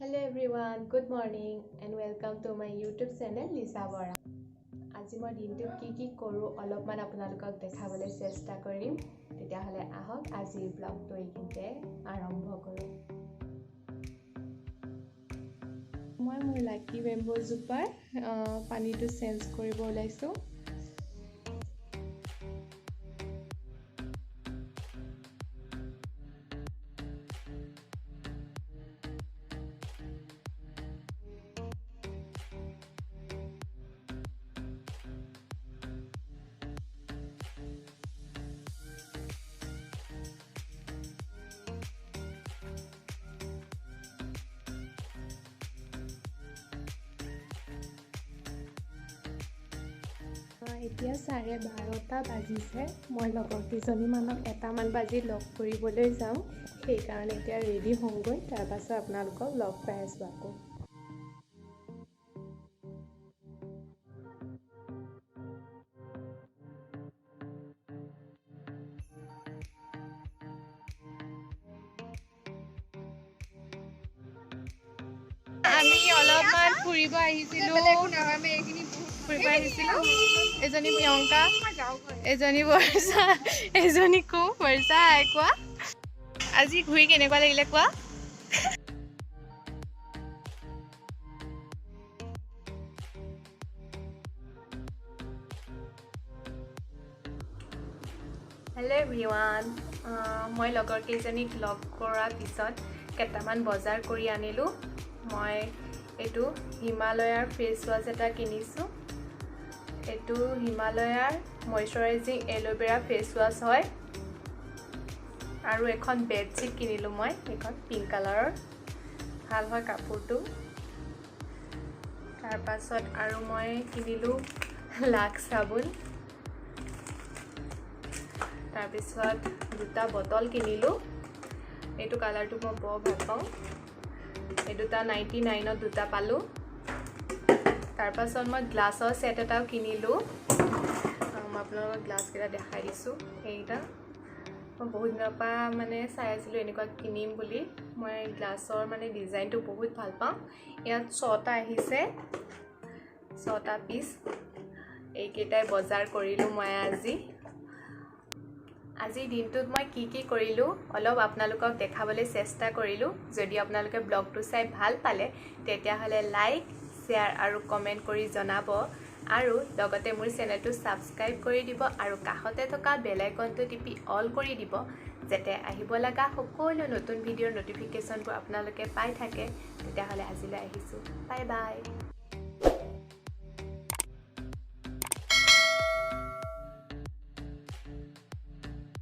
Hello everyone, good morning and welcome to my YouTube channel Lisa Bora. আজি মই দিনটো কি কৰো অলপমান আপোনালোকক দেখাবলৈ চেষ্টা কৰিম। তেতিয়া হলে আহক আজিৰ ব্লগটো এইখিনিতে আৰম্ভ কৰো। মই মোৰ লাকি বেম্বো জোপাৰ পানীটো চেঞ্জ কৰিব ওলাইছো। এতিয়া 12:30 বাজিছে। মই লগৰ কেইজনীমানক এটামান বাজি লগ কৰিবলৈ যাওঁ। সেইকাৰণে এতিয়া ৰেডি হওঁগৈ, তাৰ পাছত আপোনালোকক লগ পাই আছোঁ আকৌ। আমি অলপমান ফুৰিব আহিছিলোঁ। এজনী প্ৰিয়ংকা, এজনী বৰ্ষা, এজনী বৰ্ষা কোৱা। আজি ঘূৰি কেনেকুৱা লাগিলে কোৱা। হেল্ল' এভৰিৱান, মই লগৰ কেইজনীক লগ কৰাৰ পিছত কেইটামান বজাৰ কৰি আনিলোঁ। মই এইটো হিমালয়াৰ ফেচ ৱাছ এটা কিনিছোঁ। এইটো হিমালয়াৰ মইশ্চাৰাইজিং এল'ভেৰা ফেচ ৱাছ হয়। আৰু এখন বেডশ্বীট কিনিলোঁ মই, এইখন পিংক কালাৰৰ, ভাল হয় কাপোৰটো। তাৰপাছত আৰু মই কিনিলোঁ লাক্স চাবোন। তাৰপিছত দুটা বটল কিনিলোঁ। এইটো কালাৰটো মই বৰ ভাল পাওঁ। এই দুটা 99ত দুটা পালোঁ। তাৰপাছত মই গ্লাছৰ ছেট এটাও কিনিলোঁ। মই আপোনালোকক গ্লাছকেইটা দেখাই দিছোঁ। এইকেইটা মই বহুত দিনৰ পৰা চাই আছিলোঁ এনেকুৱা কিনিম বুলি। মই গ্লাছৰ ডিজাইনটো বহুত ভাল পাওঁ। ইয়াত 6টা আহিছে, 6টা পিচ। এইকেইটাই বজাৰ কৰিলোঁ মই আজিৰ দিনটোত মই কি কৰিলোঁ অলপ আপোনালোকক দেখাবলৈ চেষ্টা কৰিলোঁ। যদি আপোনালোকে ব্লগটো চাই ভাল পালে তেতিয়াহ'লে লাইক, শ্বেয়াৰ আৰু কমেণ্ট কৰি জনাব। আৰু লগতে মোৰ চেনেলটো ছাবস্ক্ৰাইব কৰি দিব আৰু কাষতে থকা বেল আইকনটো টিপি অল কৰি দিব, যাতে আহিব লগা সকলো নতুন ভিডিঅ'ৰ নটিফিকেশ্যনবোৰ আপোনালোকে পাই থাকে। তেতিয়াহ'লে আজিলৈ আহিছোঁ, বাই বাই।